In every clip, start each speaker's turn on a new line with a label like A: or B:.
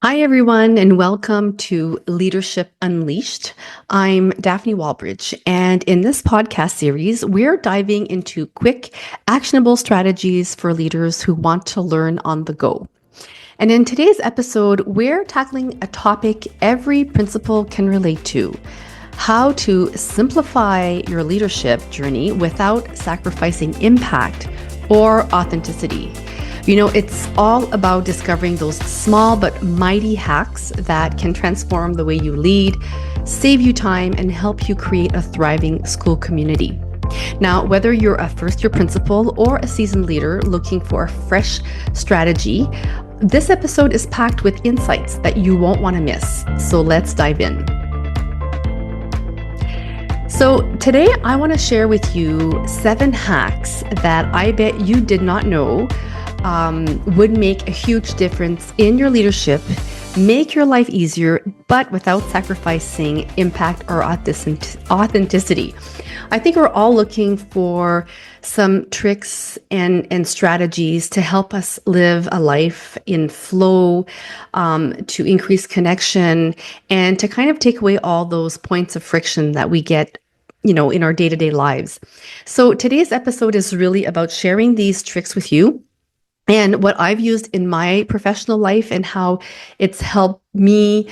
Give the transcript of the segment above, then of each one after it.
A: Hi, everyone, and welcome to Leadership Unleashed. I'm Daphne Walbridge, and in this podcast series, we're diving into quick, actionable strategies for leaders who want to learn on the go. And in today's episode, we're tackling a topic every principal can relate to: how to simplify your leadership journey without sacrificing impact or authenticity. It's all about discovering those small but mighty hacks that can transform the way you lead, save you time, and help you create a thriving school community. Now, whether you're a first year principal or a seasoned leader looking for a fresh strategy, this episode is packed with insights that you won't want to miss. So let's dive in. So today I want to share with you 7 hacks that I bet you did not know would make a huge difference in your leadership, make your life easier, but without sacrificing impact or authenticity. I think we're all looking for some tricks and strategies to help us live a life in flow, to increase connection, and to kind of take away all those points of friction that we get in our day-to-day lives. So today's episode is really about sharing these tricks with you and what I've used in my professional life and how it's helped me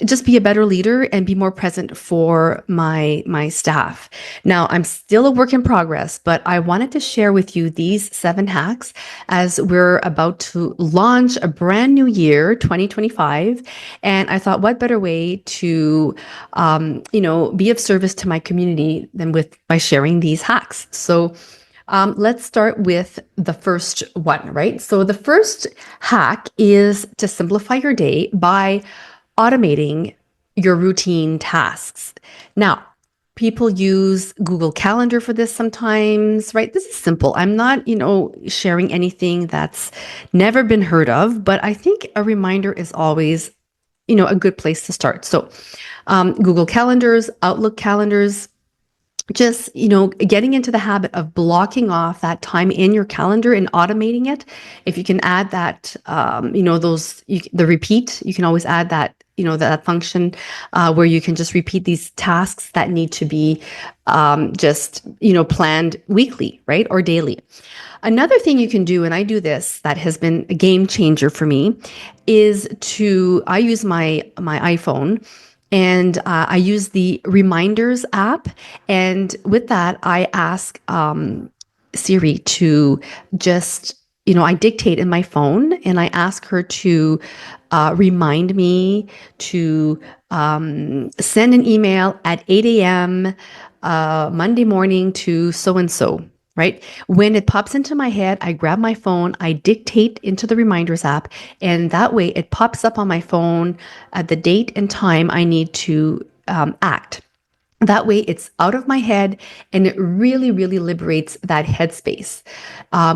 A: just be a better leader and be more present for my staff. Now, I'm still a work in progress, but I wanted to share with you these 7 hacks as we're about to launch a brand new year, 2025. And I thought, what better way to, be of service to my community than by sharing these hacks. So let's start with the first one, right? So the first hack is to simplify your day by automating your routine tasks. Now, people use Google Calendar for this sometimes, right? This is simple. I'm not, sharing anything that's never been heard of, but I think a reminder is always, a good place to start. So Google Calendars, Outlook calendars, just getting into the habit of blocking off that time in your calendar and automating it. If you can add that the repeat, you can always add that that function where you can just repeat these tasks that need to be just planned weekly, right, or daily. Another thing you can do, and I do this, that has been a game changer for me, is I use my iPhone, and I use the Reminders app. And with that, I ask Siri to just, I dictate in my phone and I ask her to remind me to send an email at 8 a.m. Monday morning to so and so. Right? When it pops into my head, I grab my phone, I dictate into the Reminders app, and that way it pops up on my phone at the date and time I need to act. That way it's out of my head and it really, really liberates that headspace,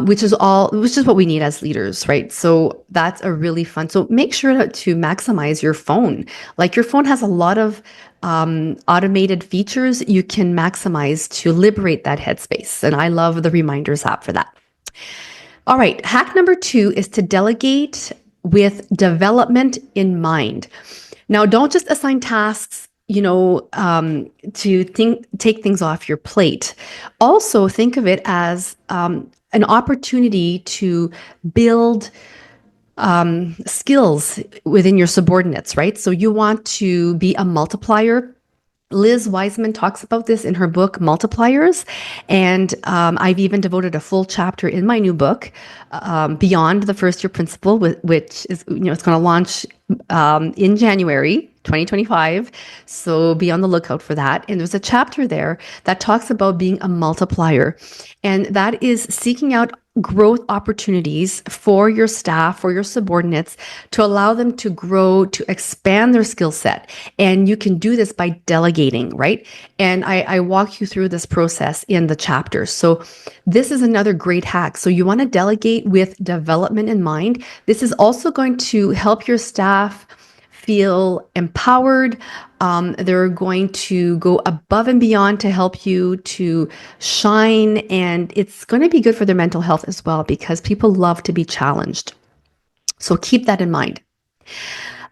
A: which is what we need as leaders, right? So that's a really fun. So make sure to maximize your phone. Like, your phone has a lot of automated features you can maximize to liberate that headspace. And I love the Reminders app for that. All right. Hack number 2 is to delegate with development in mind. Now, don't just assign tasks to take things off your plate. Also, think of it as an opportunity to build skills within your subordinates, right? So you want to be a multiplier. Liz Wiseman talks about this in her book, Multipliers. And I've even devoted a full chapter in my new book, Beyond the First Year Principal, which is, it's going to launch in January 2025. So be on the lookout for that. And there's a chapter there that talks about being a multiplier. And that is seeking out growth opportunities for your staff, for your subordinates, to allow them to grow, to expand their skill set. And you can do this by delegating, right? And I walk you through this process in the chapter. So this is another great hack. So you want to delegate with development in mind. This is also going to help your staff feel empowered. They're going to go above and beyond to help you to shine. And it's going to be good for their mental health as well, because people love to be challenged. So keep that in mind.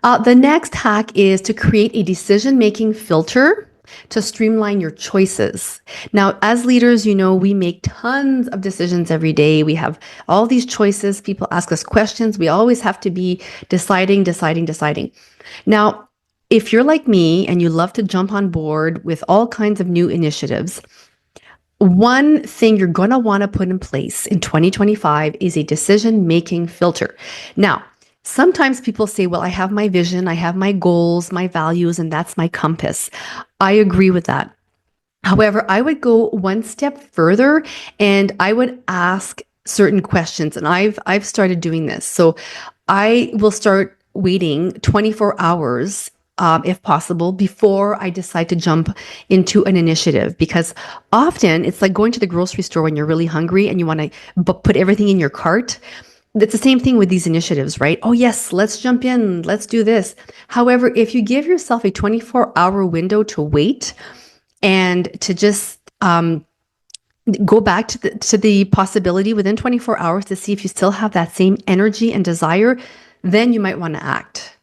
A: The next hack is to create a decision-making filter to streamline your choices. Now, as leaders, we make tons of decisions every day. We have all these choices. People ask us questions. We always have to be deciding, deciding, deciding. Now, if you're like me and you love to jump on board with all kinds of new initiatives, one thing you're going to want to put in place in 2025 is a decision-making filter. Now, sometimes people say, well, I have my vision, I have my goals, my values, and that's my compass. I agree with that. However, I would go one step further and I would ask certain questions. And I've started doing this. So I will start waiting 24 hours, if possible, before I decide to jump into an initiative. Because often it's like going to the grocery store when you're really hungry and you want to put everything in your cart. It's the same thing with these initiatives, right? Oh, yes, let's jump in. Let's do this. However, if you give yourself a 24-hour window to wait and to just go back to the possibility within 24 hours to see if you still have that same energy and desire, then you might want to act.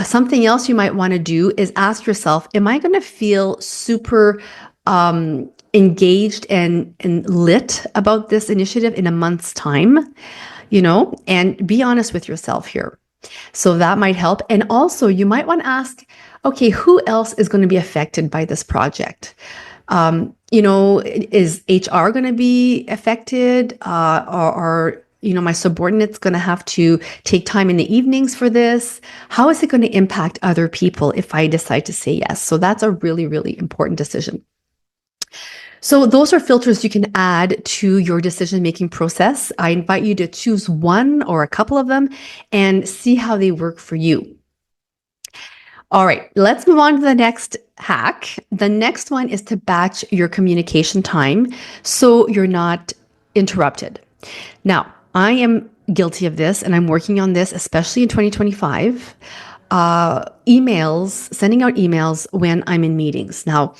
A: Something else you might want to do is ask yourself, am I going to feel super engaged and lit about this initiative in a month's time? And be honest with yourself here. So that might help. And also you might want to ask, okay, who else is going to be affected by this project? Is HR going to be affected? Or my subordinates going to have to take time in the evenings for this? How is it going to impact other people if I decide to say yes? So that's a really, really important decision. So those are filters you can add to your decision-making process. I invite you to choose one or a couple of them and see how they work for you. All right, let's move on to the next hack. The next one is to batch your communication time so you're not interrupted. Now, I am guilty of this and I'm working on this, especially in 2025. Sending out emails when I'm in meetings. Now,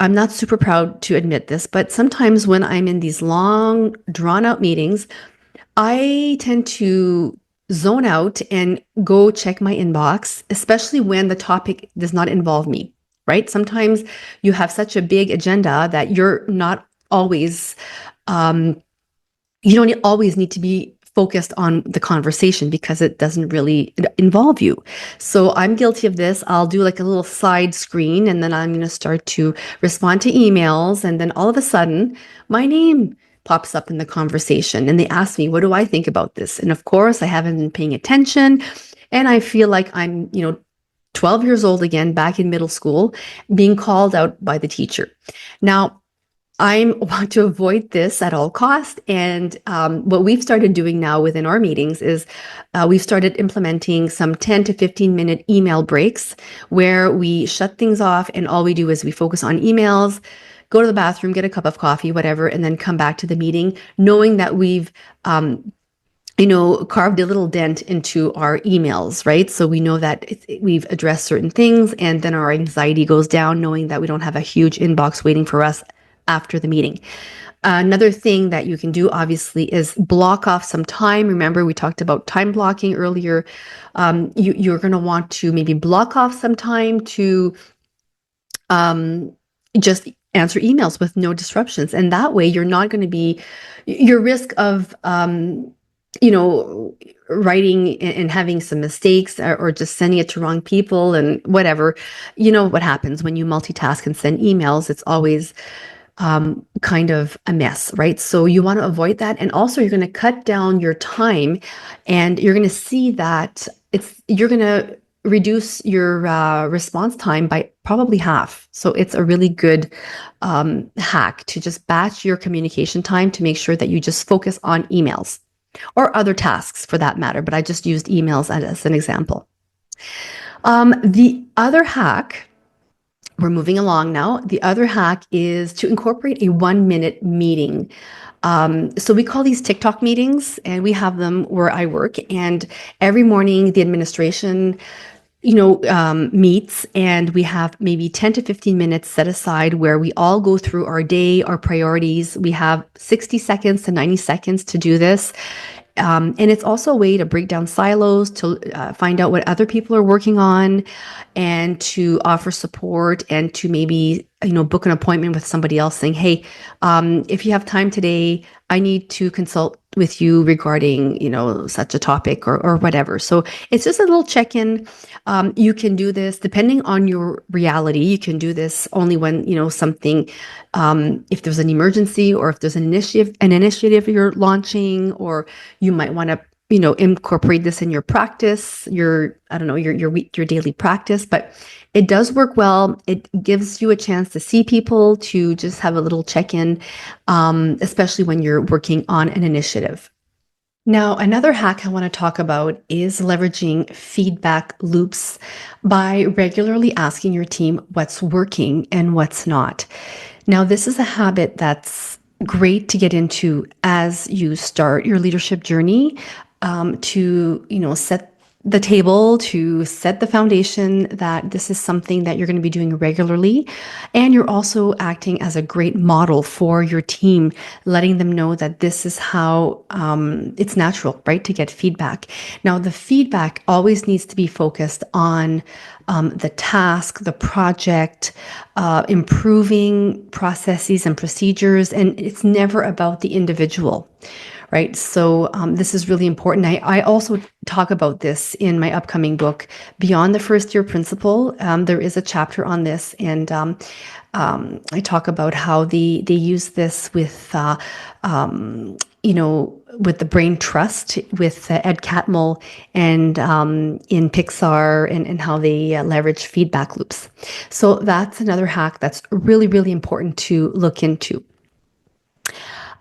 A: I'm not super proud to admit this, but sometimes when I'm in these long, drawn-out meetings, I tend to zone out and go check my inbox, especially when the topic does not involve me, right? Sometimes you have such a big agenda that you're not always, you don't always need to be focused on the conversation because it doesn't really involve you. So I'm guilty of this. I'll do like a little side screen and then I'm going to start to respond to emails. And then all of a sudden my name pops up in the conversation and they ask me, what do I think about this? And of course I haven't been paying attention and I feel like I'm, 12 years old again, back in middle school, being called out by the teacher. Now, I want to avoid this at all costs. And what we've started doing now within our meetings is we've started implementing some 10 to 15 minute email breaks where we shut things off and all we do is we focus on emails, go to the bathroom, get a cup of coffee, whatever, and then come back to the meeting, knowing that we've carved a little dent into our emails, right? So we know that we've addressed certain things and then our anxiety goes down knowing that we don't have a huge inbox waiting for us after the meeting. Another thing that you can do, obviously, is block off some time. Remember, we talked about time blocking earlier. You're going to want to maybe block off some time to just answer emails with no disruptions. And that way, you're not going to be, your risk of, writing and having some mistakes or just sending it to wrong people and whatever. You know what happens when you multitask and send emails. It's always kind of a mess, right? So you want to avoid that. And also you're going to cut down your time and you're going to see that you're going to reduce your response time by probably half. So it's a really good hack to just batch your communication time to make sure that you just focus on emails or other tasks for that matter. But I just used emails as an example. The other hack, we're moving along now. The other hack is to incorporate a 1-minute meeting. So we call these TikTok meetings and we have them where I work. And every morning the administration, meets and we have maybe 10 to 15 minutes set aside where we all go through our day, our priorities. We have 60 seconds to 90 seconds to do this. And it's also a way to break down silos, to find out what other people are working on, and to offer support, and to maybe, book an appointment with somebody else saying, hey, if you have time today, I need to consult with you regarding, such a topic, or whatever. So it's just a little check-in. You can do this depending on your reality. You can do this only when, something, if there's an emergency, or if there's an initiative you're launching, or you might want to, incorporate this in your practice, your daily practice. But it does work well. It gives you a chance to see people, to just have a little check-in, especially when you're working on an initiative. Now, another hack I want to talk about is leveraging feedback loops by regularly asking your team what's working and what's not. Now, this is a habit that's great to get into as you start your leadership journey, to, set the table, to set the foundation that this is something that you're going to be doing regularly. And you're also acting as a great model for your team, letting them know that this is how it's natural, right, to get feedback. Now, the feedback always needs to be focused on the task, the project, improving processes and procedures, and it's never about the individual. Right. So this is really important. I also talk about this in my upcoming book, Beyond the First Year Principle. There is a chapter on this, and I talk about how they use this with, with the brain trust, with Ed Catmull, and in Pixar, and how they leverage feedback loops. So that's another hack that's really, really important to look into.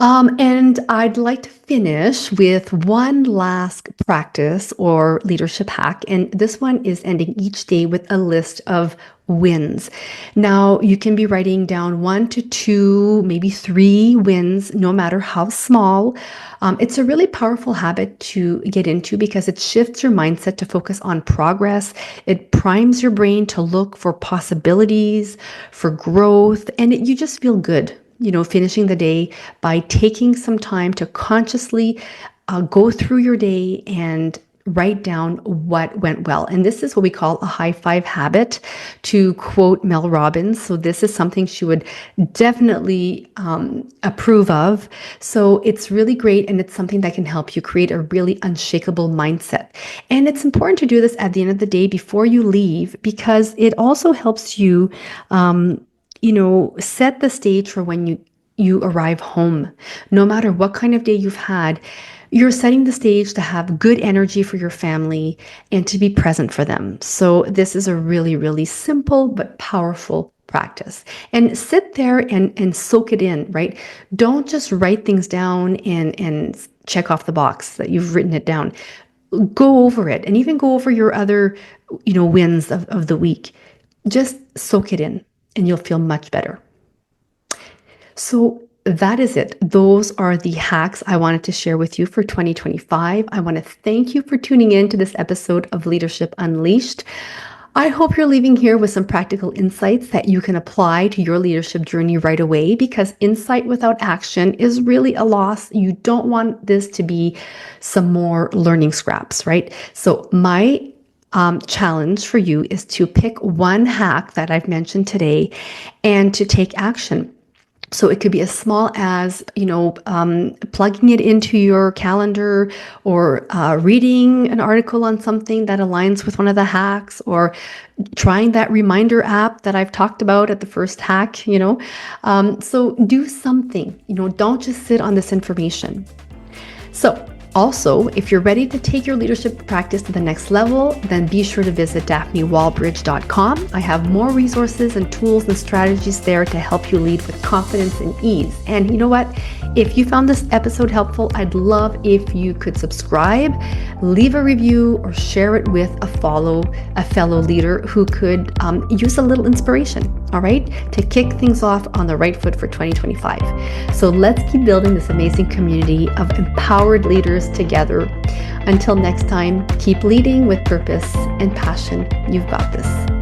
A: And I'd like to finish with one last practice or leadership hack. And this one is ending each day with a list of wins. Now, you can be writing down 1 to 2, maybe 3 wins, no matter how small. It's a really powerful habit to get into because it shifts your mindset to focus on progress. It primes your brain to look for possibilities, for growth, and you just feel good, finishing the day by taking some time to consciously go through your day and write down what went well. And this is what we call a high five habit, to quote Mel Robbins. So this is something she would definitely approve of. So it's really great, and it's something that can help you create a really unshakable mindset. And it's important to do this at the end of the day before you leave, because it also helps you set the stage for when you arrive home. No matter what kind of day you've had, you're setting the stage to have good energy for your family and to be present for them. So this is a really, really simple but powerful practice. And sit there and soak it in, right? Don't just write things down and check off the box that you've written it down. Go over it, and even go over your other, wins of the week. Just soak it in, and you'll feel much better. So that is it. Those are the hacks I wanted to share with you for 2025. I want to thank you for tuning in to this episode of Leadership Unleashed. I hope you're leaving here with some practical insights that you can apply to your leadership journey right away, because insight without action is really a loss. You don't want this to be some more learning scraps, right? So my challenge for you is to pick one hack that I've mentioned today and to take action. So it could be as small as, plugging it into your calendar, or reading an article on something that aligns with one of the hacks, or trying that reminder app that I've talked about at the first hack, So do something, don't just sit on this information. So also, if you're ready to take your leadership practice to the next level, then be sure to visit daphnewallbridge.com. I have more resources and tools and strategies there to help you lead with confidence and ease. And you know what? If you found this episode helpful, I'd love if you could subscribe, leave a review, or share it with a fellow leader who could use a little inspiration, all right, to kick things off on the right foot for 2025. So let's keep building this amazing community of empowered leaders together. Until next time, keep leading with purpose and passion. You've got this.